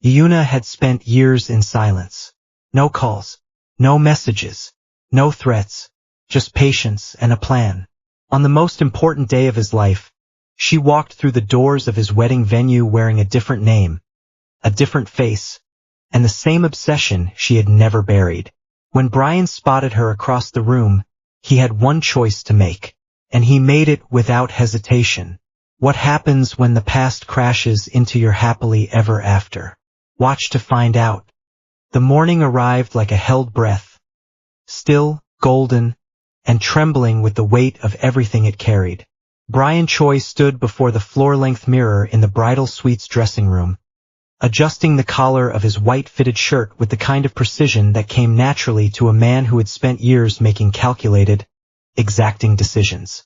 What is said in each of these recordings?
Yuna had spent years in silence. No calls, no messages, no threats, just patience and a plan. On the most important day of his life, she walked through the doors of his wedding venue wearing a different name, a different face, and the same obsession she had never buried. When Brian spotted her across the room, he had one choice to make, and he made it without hesitation. What happens when the past crashes into your happily ever after? Watch to find out. The morning arrived like a held breath, still, golden, and trembling with the weight of everything it carried. Brian Choi stood before the floor-length mirror in the bridal suite's dressing room, adjusting the collar of his white-fitted shirt with the kind of precision that came naturally to a man who had spent years making calculated, exacting decisions.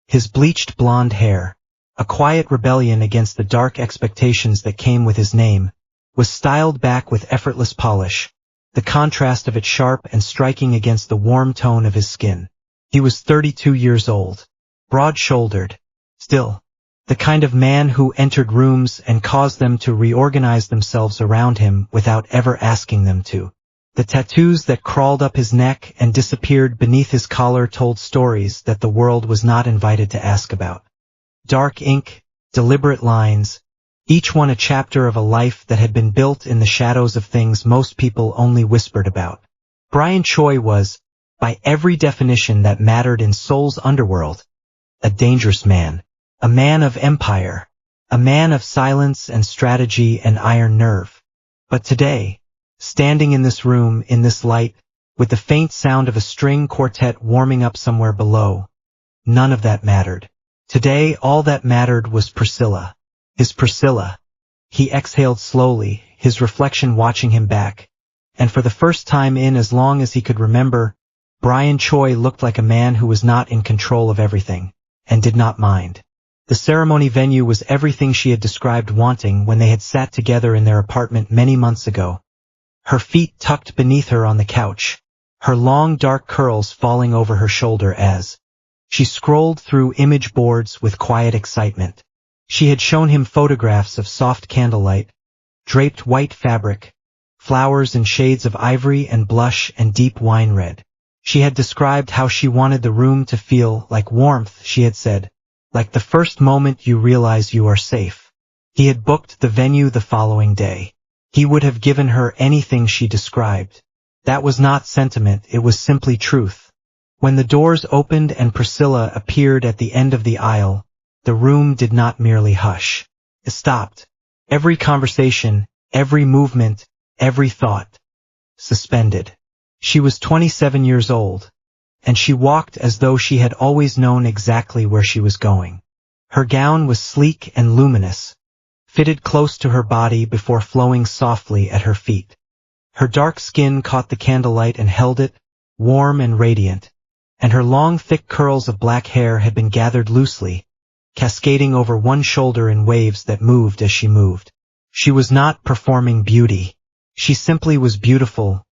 His bleached blonde hair, a quiet rebellion against the dark expectations that came with his name, was styled back with effortless polish, the contrast of it sharp and striking against the warm tone of his skin. He was 32 years old, broad-shouldered, still, the kind of man who entered rooms and caused them to reorganize themselves around him without ever asking them to. The tattoos that crawled up his neck and disappeared beneath his collar told stories that the world was not invited to ask about. Dark ink, deliberate lines, each one a chapter of a life that had been built in the shadows of things most people only whispered about. Brian Choi was, by every definition that mattered in Seoul's underworld, a dangerous man. A man of empire, a man of silence and strategy and iron nerve. But today, standing in this room, in this light, with the faint sound of a string quartet warming up somewhere below, none of that mattered. Today all that mattered was Priscilla. His Priscilla. He exhaled slowly, his reflection watching him back, and for the first time in as long as he could remember, Brian Choi looked like a man who was not in control of everything, and did not mind. The ceremony venue was everything she had described wanting when they had sat together in their apartment many months ago. Her feet tucked beneath her on the couch, her long dark curls falling over her shoulder as she scrolled through image boards with quiet excitement. She had shown him photographs of soft candlelight, draped white fabric, flowers in shades of ivory and blush and deep wine red. She had described how she wanted the room to feel like warmth, she had said. Like the first moment you realize you are safe. He had booked the venue the following day. He would have given her anything she described. That was not sentiment, it was simply truth. When the doors opened and Priscilla appeared at the end of the aisle, the room did not merely hush. It stopped. Every conversation, every movement, every thought, suspended. She was 27 years old. And she walked as though she had always known exactly where she was going. Her gown was sleek and luminous, fitted close to her body before flowing softly at her feet. Her dark skin caught the candlelight and held it, warm and radiant, and her long thick curls of black hair had been gathered loosely, cascading over one shoulder in waves that moved as she moved. She was not performing beauty. She simply was beautiful,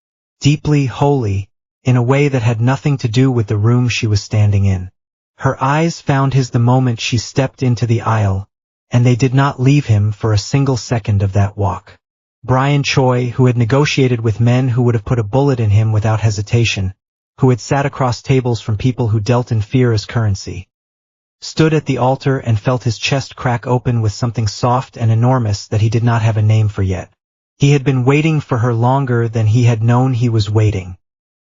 deeply holy, in a way that had nothing to do with the room she was standing in. Her eyes found his the moment she stepped into the aisle, and they did not leave him for a single second of that walk. Brian Choi, who had negotiated with men who would have put a bullet in him without hesitation, who had sat across tables from people who dealt in fear as currency, stood at the altar and felt his chest crack open with something soft and enormous that he did not have a name for yet. He had been waiting for her longer than he had known he was waiting.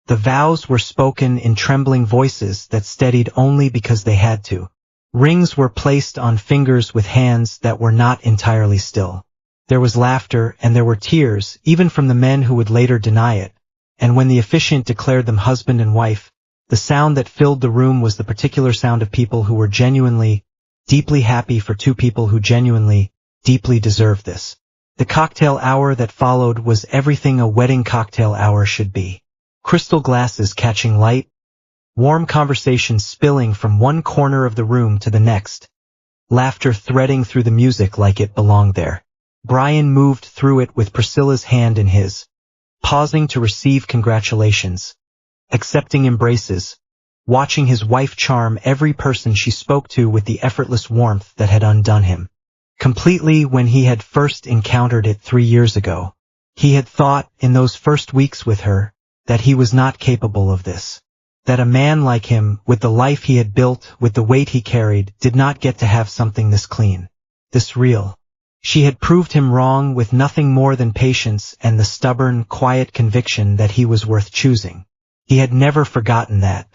The vows were spoken in trembling voices that steadied only because they had to. Rings were placed on fingers with hands that were not entirely still. There was laughter and there were tears, even from the men who would later deny it, and when the officiant declared them husband and wife, the sound that filled the room was the particular sound of people who were genuinely, deeply happy for two people who genuinely, deeply deserved this. The cocktail hour that followed was everything a wedding cocktail hour should be. Crystal glasses catching light, warm conversation spilling from one corner of the room to the next, laughter threading through the music like it belonged there. Brian moved through it with Priscilla's hand in his, pausing to receive congratulations, accepting embraces, watching his wife charm every person she spoke to with the effortless warmth that had undone him. completely when he had first encountered it 3 years ago. He had thought, in those first weeks with her, that he was not capable of this. That a man like him, with the life he had built, with the weight he carried, did not get to have something this clean, this real. She had proved him wrong with nothing more than patience and the stubborn, quiet conviction that he was worth choosing. He had never forgotten that.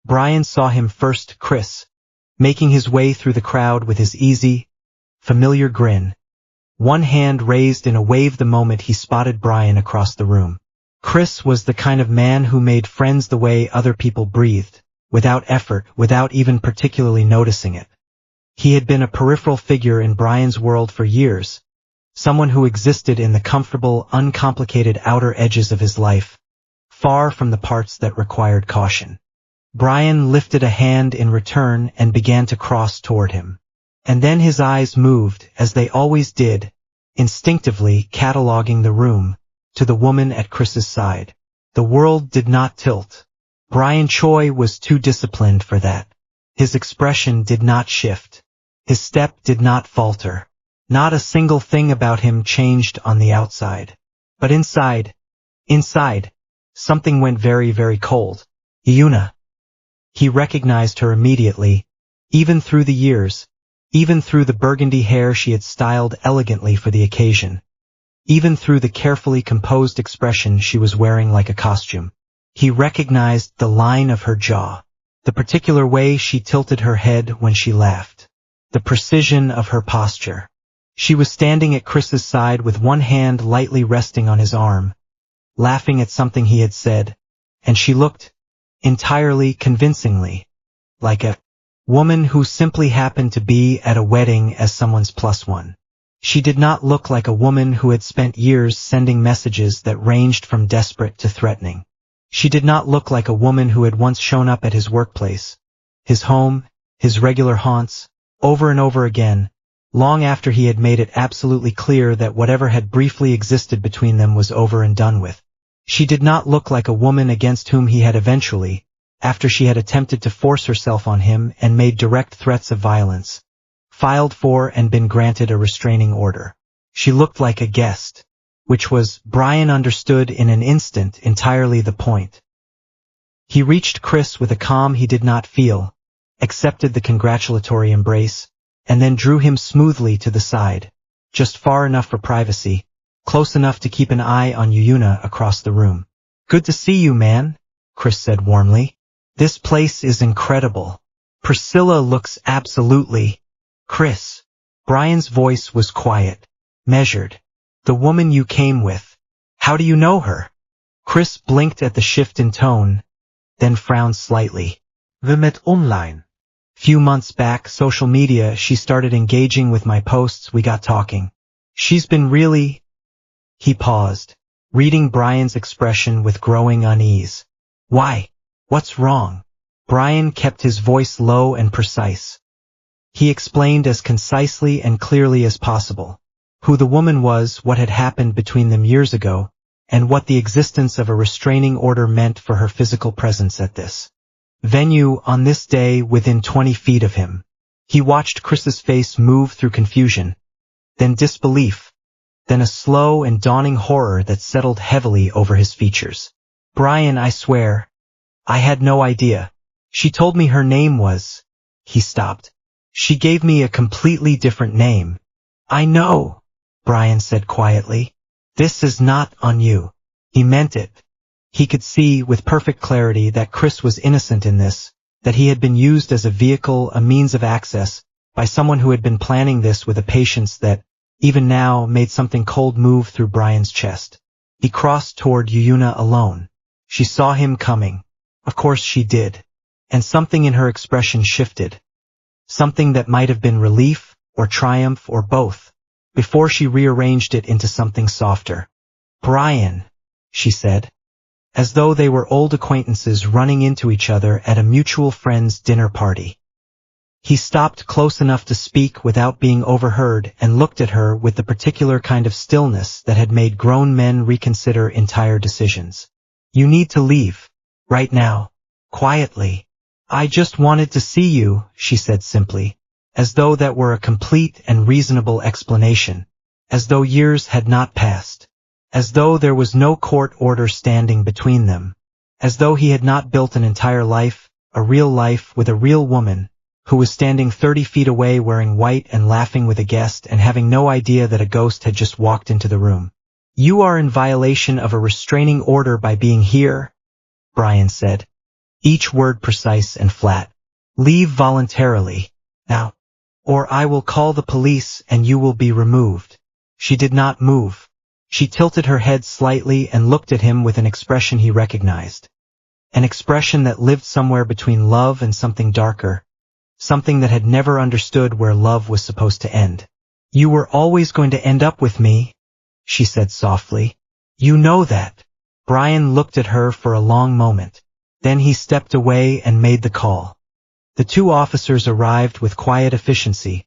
Brian saw him first, Chris, making his way through the crowd with his easy, familiar grin. One hand raised in a wave the moment he spotted Brian across the room. Chris was the kind of man who made friends the way other people breathed, without effort, without even particularly noticing it. He had been a peripheral figure in Brian's world for years, someone who existed in the comfortable, uncomplicated outer edges of his life, far from the parts that required caution. Brian lifted a hand in return and began to cross toward him. And then his eyes moved, as they always did, instinctively cataloging the room, to the woman at Chris's side. The world did not tilt. Brian Choi was too disciplined for that. His expression did not shift. His step did not falter. Not a single thing about him changed on the outside. But inside, something went very, very cold. Yuna. He recognized her immediately, even through the years, even through the burgundy hair she had styled elegantly for the occasion, even through the carefully composed expression she was wearing like a costume. He recognized the line of her jaw, the particular way she tilted her head when she laughed, the precision of her posture. She was standing at Chris's side with one hand lightly resting on his arm, laughing at something he had said, and she looked, entirely convincingly, like a woman who simply happened to be at a wedding as someone's plus one. She did not look like a woman who had spent years sending messages that ranged from desperate to threatening. She did not look like a woman who had once shown up at his workplace, his home, his regular haunts, over and over again, long after he had made it absolutely clear that whatever had briefly existed between them was over and done with. She did not look like a woman against whom he had eventually, after she had attempted to force herself on him and made direct threats of violence, filed for and been granted a restraining order. She looked like a guest, which was, Brian understood in an instant, entirely the point. He reached Chris with a calm he did not feel, accepted the congratulatory embrace, and then drew him smoothly to the side, just far enough for privacy, close enough to keep an eye on Yuna across the room. "Good to see you, man," Chris said warmly. "This place is incredible. Priscilla looks absolutely..." "Chris." Brian's voice was quiet, measured. "The woman you came with. How do you know her?" Chris blinked at the shift in tone, then frowned slightly. "We met online. Few months back, social media, she started engaging with my posts, we got talking. She's been really..." He paused, reading Brian's expression with growing unease. "Why? What's wrong?" Brian kept his voice low and precise. He explained as concisely and clearly as possible who the woman was, what had happened between them years ago, and what the existence of a restraining order meant for her physical presence at this venue on this day within 20 feet of him. He watched Chris's face move through confusion, then disbelief, then a slow and dawning horror that settled heavily over his features. "Brian, I swear, I had no idea. She told me her name was..." He stopped. "She gave me a completely different name." "I know," Brian said quietly. "This is not on you." He meant it. He could see, with perfect clarity, that Chris was innocent in this, that he had been used as a vehicle, a means of access, by someone who had been planning this with a patience that, even now, made something cold move through Brian's chest. He crossed toward Yuna alone. She saw him coming. Of course she did. And something in her expression shifted. Something that might have been relief, or triumph, or both, before she rearranged it into something softer. "Brian," she said, as though they were old acquaintances running into each other at a mutual friend's dinner party. He stopped close enough to speak without being overheard and looked at her with the particular kind of stillness that had made grown men reconsider entire decisions. "You need to leave. Right now." Quietly. "I just wanted to see you," she said simply, as though that were a complete and reasonable explanation, as though years had not passed, as though there was no court order standing between them, as though he had not built an entire life, a real life with a real woman, who was standing 30 feet away wearing white and laughing with a guest and having no idea that a ghost had just walked into the room. "You are in violation of a restraining order by being here," Brian said, each word precise and flat. "Leave voluntarily, now, or I will call the police and you will be removed." She did not move. She tilted her head slightly and looked at him with an expression he recognized. An expression that lived somewhere between love and something darker, something that had never understood where love was supposed to end. "You were always going to end up with me," she said softly. "You know that." Brian looked at her for a long moment. Then he stepped away and made the call. The two officers arrived with quiet efficiency,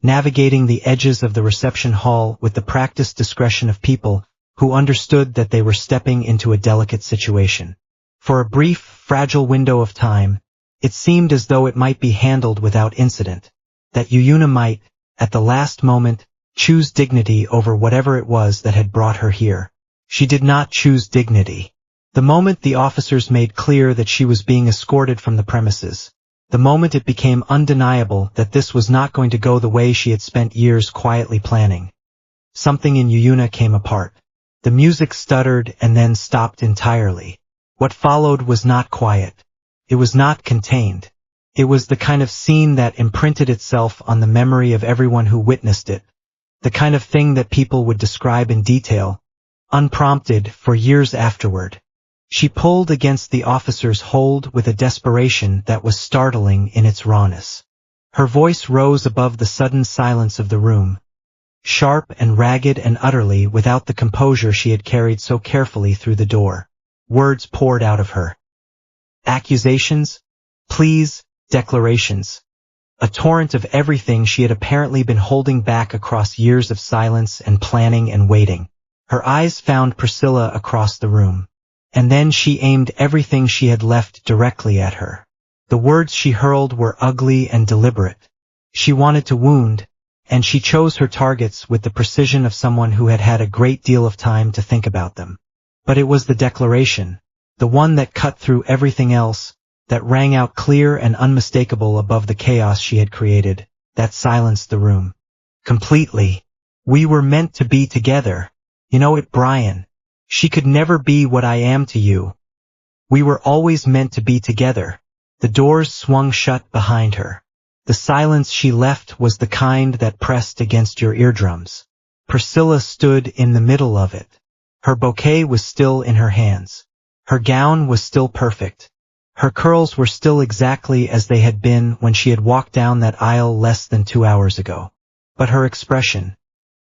navigating the edges of the reception hall with the practiced discretion of people who understood that they were stepping into a delicate situation. For a brief, fragile window of time, it seemed as though it might be handled without incident, that Yuna might, at the last moment, choose dignity over whatever it was that had brought her here. She did not choose dignity. The moment the officers made clear that she was being escorted from the premises, the moment it became undeniable that this was not going to go the way she had spent years quietly planning, something in Yuna came apart. The music stuttered and then stopped entirely. What followed was not quiet. It was not contained. It was the kind of scene that imprinted itself on the memory of everyone who witnessed it, the kind of thing that people would describe in detail, unprompted, for years afterward. She pulled against the officer's hold with a desperation that was startling in its rawness. Her voice rose above the sudden silence of the room, sharp and ragged and utterly without the composure she had carried so carefully through the door. Words poured out of her. Accusations, pleas, declarations. A torrent of everything she had apparently been holding back across years of silence and planning and waiting. Her eyes found Priscilla across the room. And then she aimed everything she had left directly at her. The words she hurled were ugly and deliberate. She wanted to wound, and she chose her targets with the precision of someone who had had a great deal of time to think about them. But it was the declaration, the one that cut through everything else, that rang out clear and unmistakable above the chaos she had created, that silenced the room. Completely. "We were meant to be together. You know it, Brian. She could never be what I am to you. We were always meant to be together." The doors swung shut behind her. The silence she left was the kind that pressed against your eardrums. Priscilla stood in the middle of it. Her bouquet was still in her hands. Her gown was still perfect. Her curls were still exactly as they had been when she had walked down that aisle less than 2 hours ago. But her expression,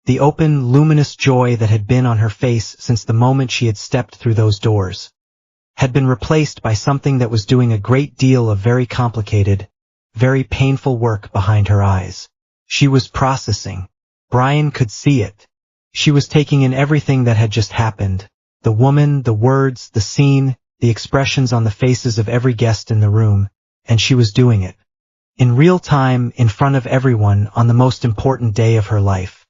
the open, luminous joy that had been on her face since the moment she had stepped through those doors, had been replaced by something that was doing a great deal of very complicated, very painful work behind her eyes. She was processing. Brian could see it. She was taking in everything that had just happened, the woman, the words, the scene, the expressions on the faces of every guest in the room, and she was doing it. In real time, in front of everyone, on the most important day of her life.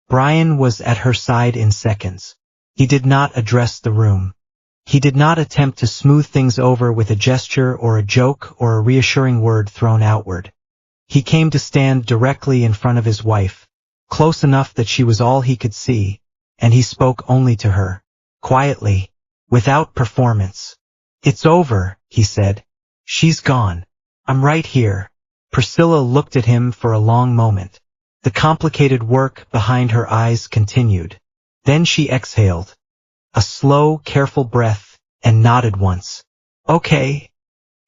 Brian was at her side in seconds. He did not address the room. He did not attempt to smooth things over with a gesture or a joke or a reassuring word thrown outward. He came to stand directly in front of his wife, close enough that she was all he could see, and he spoke only to her, quietly, without performance. "It's over," he said. "She's gone. I'm right here." Priscilla looked at him for a long moment. The complicated work behind her eyes continued. Then she exhaled, a slow, careful breath, and nodded once. "Okay,"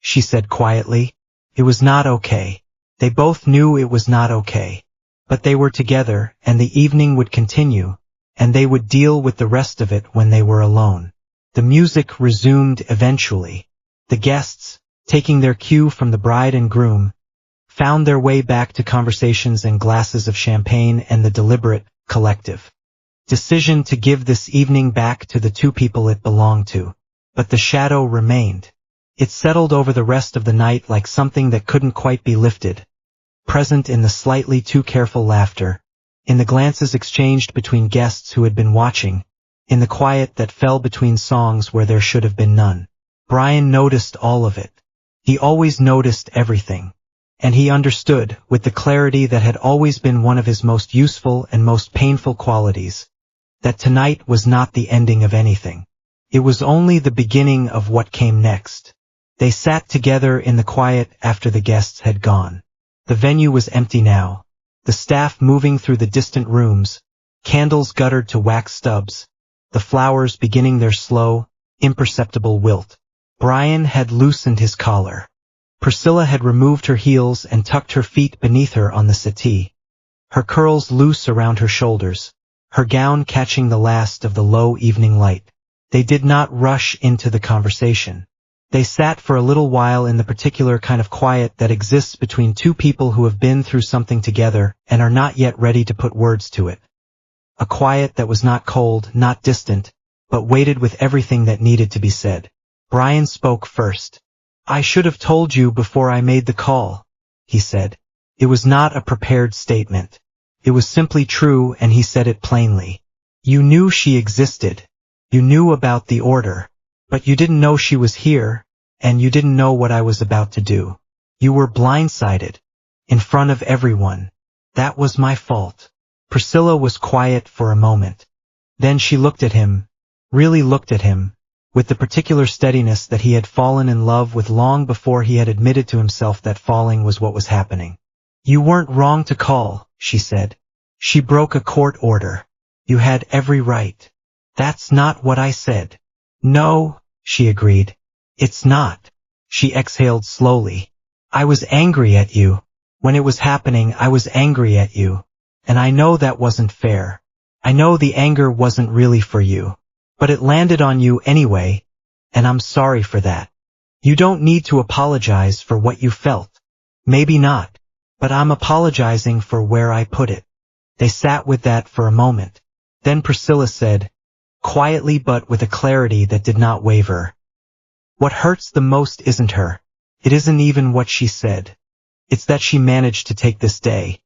she said quietly. It was not okay. They both knew it was not okay. But they were together, and the evening would continue, and they would deal with the rest of it when they were alone. The music resumed eventually. The guests, taking their cue from the bride and groom, found their way back to conversations and glasses of champagne and the deliberate, collective decision to give this evening back to the two people it belonged to. But the shadow remained. It settled over the rest of the night like something that couldn't quite be lifted. present in the slightly too careful laughter, in the glances exchanged between guests who had been watching, in the quiet that fell between songs where there should have been none. Brian noticed all of it. He always noticed everything. And he understood, with the clarity that had always been one of his most useful and most painful qualities, that tonight was not the ending of anything. It was only the beginning of what came next. They sat together in the quiet after the guests had gone. The venue was empty now, the staff moving through the distant rooms, candles guttered to wax stubs, the flowers beginning their slow, imperceptible wilt. Brian had loosened his collar. Priscilla had removed her heels and tucked her feet beneath her on the settee, her curls loose around her shoulders, her gown catching the last of the low evening light. They did not rush into the conversation. They sat for a little while in the particular kind of quiet that exists between two people who have been through something together and are not yet ready to put words to it. A quiet that was not cold, not distant, but weighted with everything that needed to be said. Brian spoke first. "I should have told you before I made the call," he said. It was not a prepared statement. It was simply true, and he said it plainly. "You knew she existed. You knew about the order. But you didn't know she was here, and you didn't know what I was about to do. You were blindsided. In front of everyone. That was my fault." Priscilla was quiet for a moment. Then she looked at him, really looked at him, with the particular steadiness that he had fallen in love with long before he had admitted to himself that falling was what was happening. "You weren't wrong to call," she said. "She broke a court order. You had every right." "That's not what I said." "No," she agreed. "It's not." She exhaled slowly. "I was angry at you. When it was happening, I was angry at you. And I know that wasn't fair. I know the anger wasn't really for you. But it landed on you anyway, and I'm sorry for that. You don't need to apologize for what you felt. Maybe not, but I'm apologizing for where I put it." They sat with that for a moment. Then Priscilla said, quietly but with a clarity that did not waver, "What hurts the most isn't her. It isn't even what she said. It's that she managed to take this day.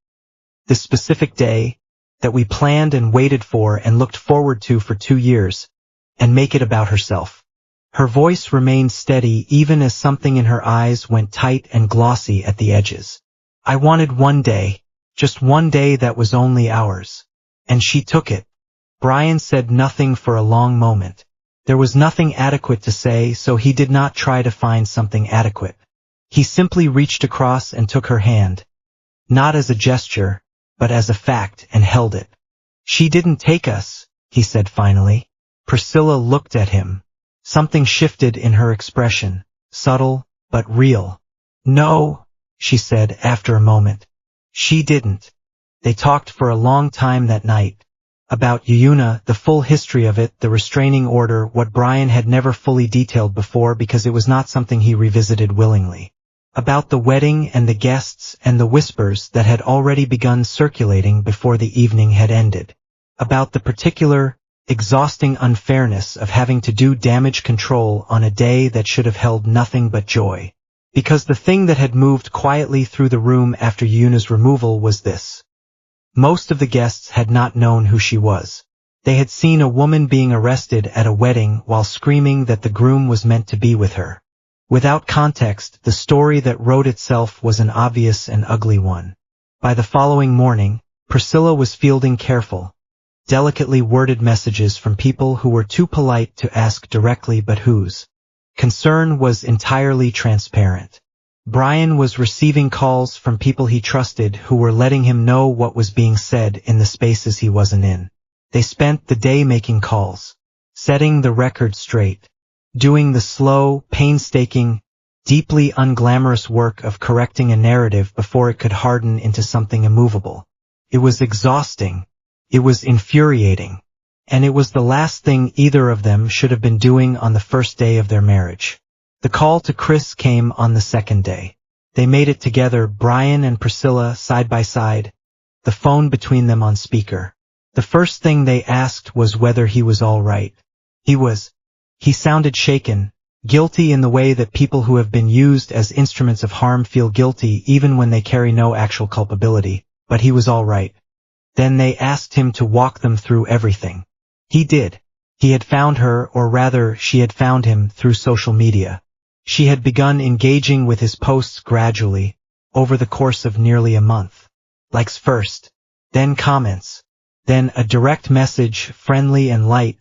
This specific day, that we planned and waited for and looked forward to for 2 years, and make it about herself." Her voice remained steady even as something in her eyes went tight and glossy at the edges. "I wanted one day, just one day that was only ours. And she took it." Brian said nothing for a long moment. There was nothing adequate to say, so he did not try to find something adequate. He simply reached across and took her hand, not as a gesture, but as a fact, and held it. "She didn't take us," he said finally. Priscilla looked at him. Something shifted in her expression, subtle, but real. "No," she said after a moment. "She didn't." They talked for a long time that night. About Yuna, the full history of it, the restraining order, what Brian had never fully detailed before because it was not something he revisited willingly. About the wedding and the guests and the whispers that had already begun circulating before the evening had ended. About the particular, exhausting unfairness of having to do damage control on a day that should have held nothing but joy. Because the thing that had moved quietly through the room after Yuna's removal was this. Most of the guests had not known who she was. They had seen a woman being arrested at a wedding while screaming that the groom was meant to be with her. Without context, the story that wrote itself was an obvious and ugly one. By the following morning, Priscilla was fielding careful, delicately worded messages from people who were too polite to ask directly but whose concern was entirely transparent. Brian was receiving calls from people he trusted who were letting him know what was being said in the spaces he wasn't in. They spent the day making calls, setting the record straight, doing the slow, painstaking, deeply unglamorous work of correcting a narrative before it could harden into something immovable. It was exhausting. It was infuriating. And it was the last thing either of them should have been doing on the first day of their marriage. The call to Chris came on the second day. They made it together, Brian and Priscilla side by side, the phone between them on speaker. The first thing they asked was whether he was all right. He sounded shaken, Guilty in the way that people who have been used as instruments of harm feel guilty even when they carry no actual culpability, but he was all right. Then they asked him to walk them through everything. He did. He had found her, or rather, she had found him, through social media. She had begun engaging with his posts gradually, over the course of nearly a month. Likes first, then comments, then a direct message, friendly and light,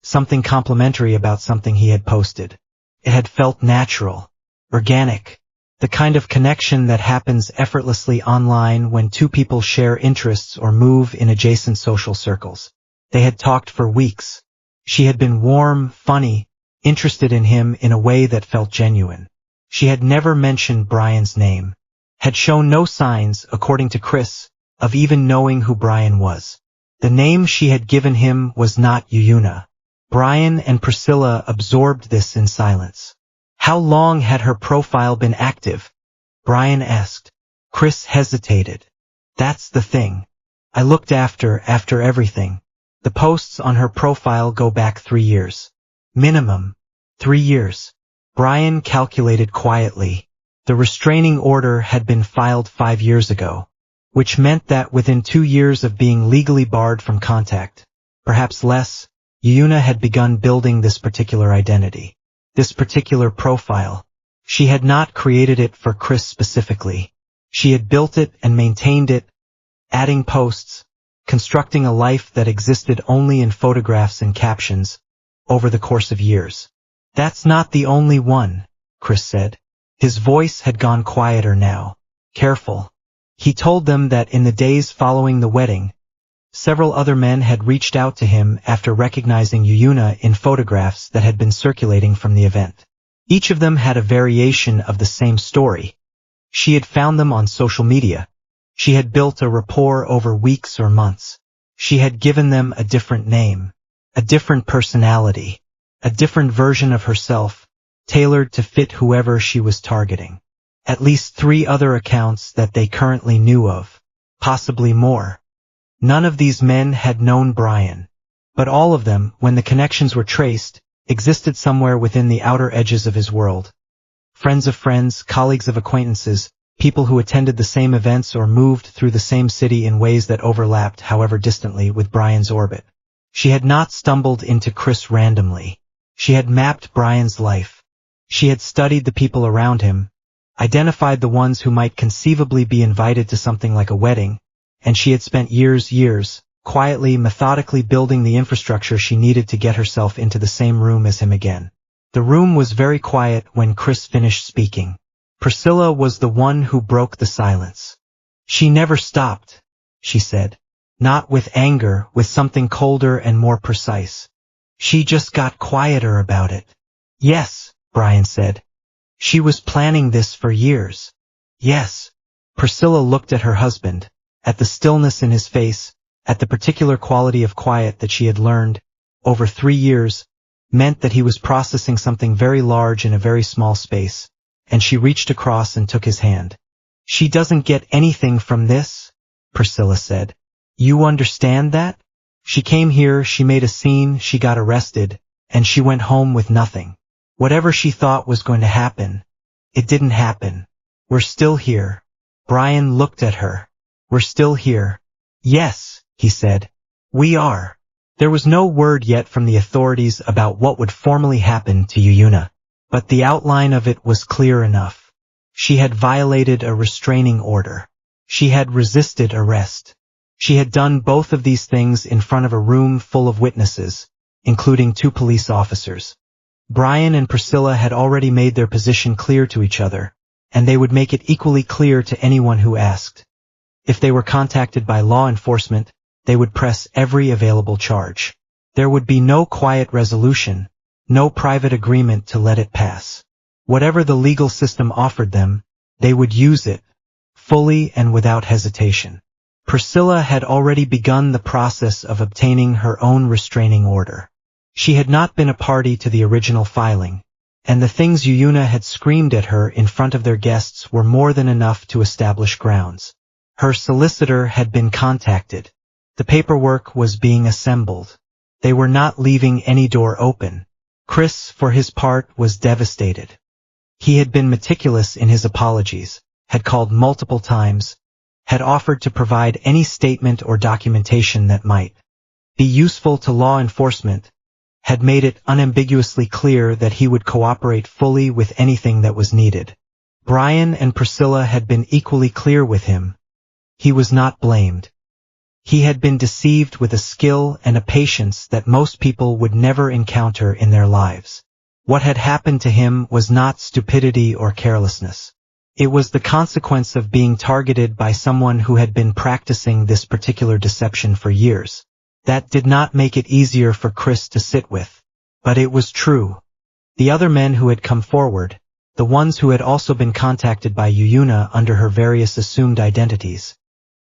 something complimentary about something he had posted. It had felt natural, organic, the kind of connection that happens effortlessly online when two people share interests or move in adjacent social circles. They had talked for weeks. She had been warm, funny, interested in him in a way that felt genuine. She had never mentioned Brian's name, had shown no signs, according to Chris, of even knowing who Brian was. The name she had given him was not Yuna. Brian and Priscilla absorbed this in silence. How long had her profile been active? Brian asked. Chris hesitated. That's the thing. I looked after everything. The posts on her profile go back 3 years. Minimum. 3 years. Brian calculated quietly. The restraining order had been filed 5 years ago, which meant that within 2 years of being legally barred from contact, perhaps less, Yuna had begun building this particular identity, this particular profile. She had not created it for Chris specifically. She had built it and maintained it, adding posts, constructing a life that existed only in photographs and captions, over the course of years. That's not the only one, Chris said. His voice had gone quieter now. Careful. He told them that in the days following the wedding, several other men had reached out to him after recognizing Yuna in photographs that had been circulating from the event. Each of them had a variation of the same story. She had found them on social media. She had built a rapport over weeks or months. She had given them a different name, a different personality, a different version of herself, tailored to fit whoever she was targeting. At least 3 other accounts that they currently knew of, possibly more. None of these men had known Brian, but all of them, when the connections were traced, existed somewhere within the outer edges of his world. Friends of friends, colleagues of acquaintances, people who attended the same events or moved through the same city in ways that overlapped, however distantly, with Brian's orbit. She had not stumbled into Chris randomly. She had mapped Brian's life. She had studied the people around him, identified the ones who might conceivably be invited to something like a wedding, and she had spent years, quietly, methodically building the infrastructure she needed to get herself into the same room as him again. The room was very quiet when Chris finished speaking. Priscilla was the one who broke the silence. She never stopped, she said. Not with anger, with something colder and more precise. She just got quieter about it. Yes, Brian said. She was planning this for years. Yes. Priscilla looked at her husband, at the stillness in his face, at the particular quality of quiet that she had learned, over 3 years, meant that he was processing something very large in a very small space, and she reached across and took his hand. She doesn't get anything from this, Priscilla said. You understand that? She came here, she made a scene, she got arrested, and she went home with nothing. Whatever she thought was going to happen, it didn't happen. We're still here. Brian looked at her. We're still here. Yes, he said. We are. There was no word yet from the authorities about what would formally happen to Yuna, but the outline of it was clear enough. She had violated a restraining order. She had resisted arrest. She had done both of these things in front of a room full of witnesses, including 2 police officers. Brian and Priscilla had already made their position clear to each other, and they would make it equally clear to anyone who asked. If they were contacted by law enforcement, they would press every available charge. There would be no quiet resolution, no private agreement to let it pass. Whatever the legal system offered them, they would use it, fully and without hesitation. Priscilla had already begun the process of obtaining her own restraining order. She had not been a party to the original filing, and the things Yuna had screamed at her in front of their guests were more than enough to establish grounds. Her solicitor had been contacted. The paperwork was being assembled. They were not leaving any door open. Chris, for his part, was devastated. He had been meticulous in his apologies, had called multiple times, had offered to provide any statement or documentation that might be useful to law enforcement, had made it unambiguously clear that he would cooperate fully with anything that was needed. Brian and Priscilla had been equally clear with him. He was not blamed. He had been deceived with a skill and a patience that most people would never encounter in their lives. What had happened to him was not stupidity or carelessness. It was the consequence of being targeted by someone who had been practicing this particular deception for years. That did not make it easier for Chris to sit with. But it was true. The other men who had come forward, the ones who had also been contacted by Yuna under her various assumed identities,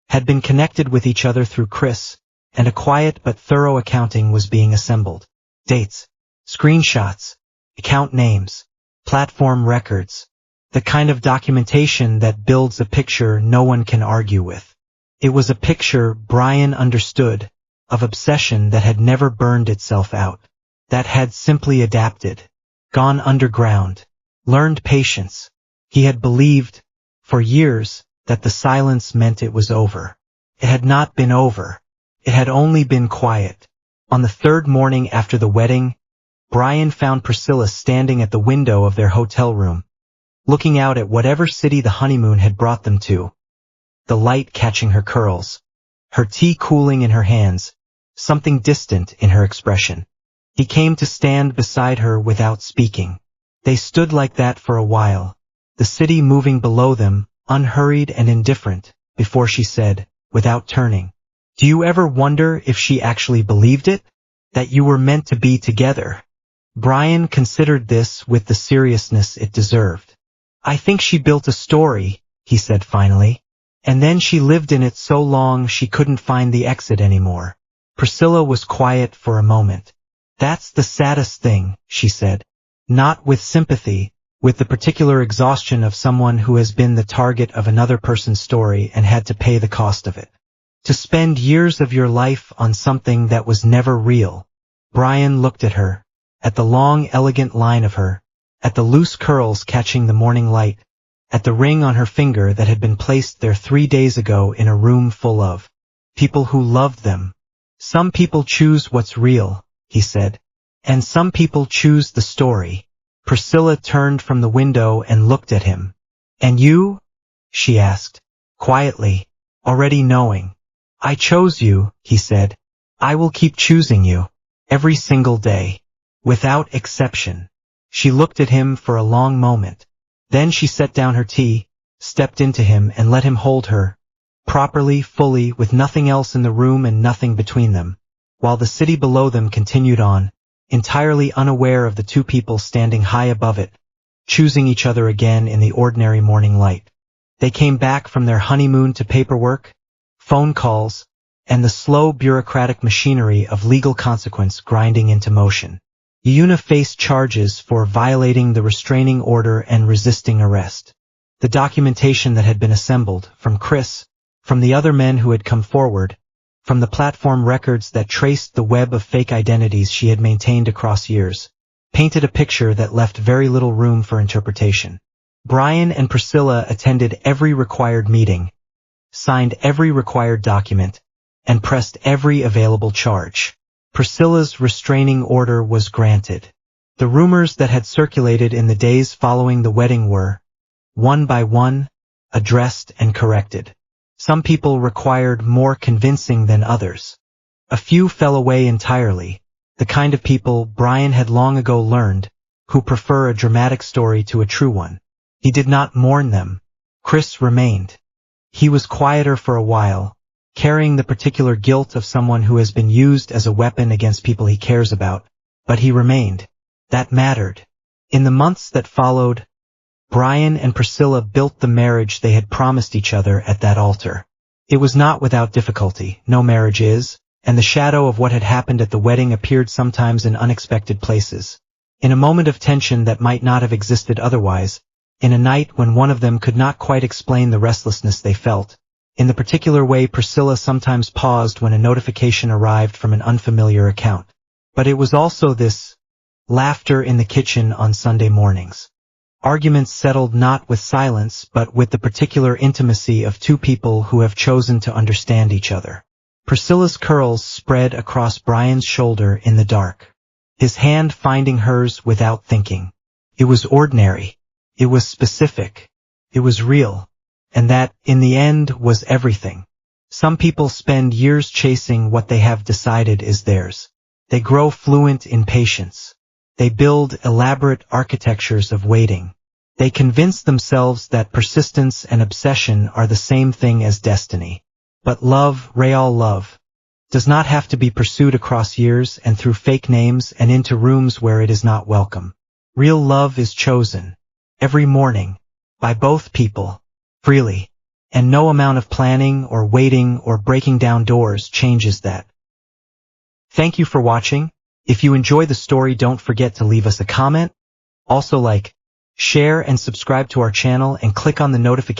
had been connected with each other through Chris, and a quiet but thorough accounting was being assembled. Dates, screenshots, account names, platform records, the kind of documentation that builds a picture no one can argue with. It was a picture, Brian understood, of obsession that had never burned itself out, that had simply adapted, gone underground, learned patience. He had believed, for years, that the silence meant it was over. It had not been over. It had only been quiet. On the third morning after the wedding, Brian found Priscilla standing at the window of their hotel room, looking out at whatever city the honeymoon had brought them to, the light catching her curls, her tea cooling in her hands, something distant in her expression. He came to stand beside her without speaking. They stood like that for a while, the city moving below them, unhurried and indifferent, before she said, without turning, "Do you ever wonder if she actually believed it? That you were meant to be together?" Brian considered this with the seriousness it deserved. "I think she built a story," he said finally, "and then she lived in it so long she couldn't find the exit anymore." Priscilla was quiet for a moment. "That's the saddest thing," she said. "Not with sympathy, with the particular exhaustion of someone who has been the target of another person's story and had to pay the cost of it. To spend years of your life on something that was never real." Brian looked at her, at the long, elegant line of her, at the loose curls catching the morning light, at the ring on her finger that had been placed there 3 days ago in a room full of people who loved them. "Some people choose what's real," he said, "and some people choose the story." Priscilla turned from the window and looked at him. "And you?" she asked, quietly, already knowing. "I chose you," he said. "I will keep choosing you, every single day, without exception." She looked at him for a long moment. Then she set down her tea, stepped into him and let him hold her, properly, fully, with nothing else in the room and nothing between them, while the city below them continued on, entirely unaware of the two people standing high above it, choosing each other again in the ordinary morning light. They came back from their honeymoon to paperwork, phone calls, and the slow bureaucratic machinery of legal consequence grinding into motion. Yuna faced charges for violating the restraining order and resisting arrest. The documentation that had been assembled, from Chris, from the other men who had come forward, from the platform records that traced the web of fake identities she had maintained across years, painted a picture that left very little room for interpretation. Brian and Priscilla attended every required meeting, signed every required document, and pressed every available charge. Priscilla's restraining order was granted. The rumors that had circulated in the days following the wedding were, one by one, addressed and corrected. Some people required more convincing than others. A few fell away entirely, the kind of people Brian had long ago learned, who prefer a dramatic story to a true one. He did not mourn them. Chris remained. He was quieter for a while, carrying the particular guilt of someone who has been used as a weapon against people he cares about, but he remained. That mattered. In the months that followed, Brian and Priscilla built the marriage they had promised each other at that altar. It was not without difficulty, no marriage is, and the shadow of what had happened at the wedding appeared sometimes in unexpected places. In a moment of tension that might not have existed otherwise, in a night when one of them could not quite explain the restlessness they felt, in the particular way Priscilla sometimes paused when a notification arrived from an unfamiliar account. But it was also this laughter in the kitchen on Sunday mornings. Arguments settled not with silence but with the particular intimacy of two people who have chosen to understand each other. Priscilla's curls spread across Brian's shoulder in the dark, his hand finding hers without thinking. It was ordinary. It was specific. It was real. And that, in the end, was everything. Some people spend years chasing what they have decided is theirs. They grow fluent in patience. They build elaborate architectures of waiting. They convince themselves that persistence and obsession are the same thing as destiny. But love, real love, does not have to be pursued across years and through fake names and into rooms where it is not welcome. Real love is chosen, every morning, by both people, freely, and no amount of planning or waiting or breaking down doors changes that. Thank you for watching. If you enjoy the story, don't forget to leave us a comment. Also like, share and subscribe to our channel and click on the notification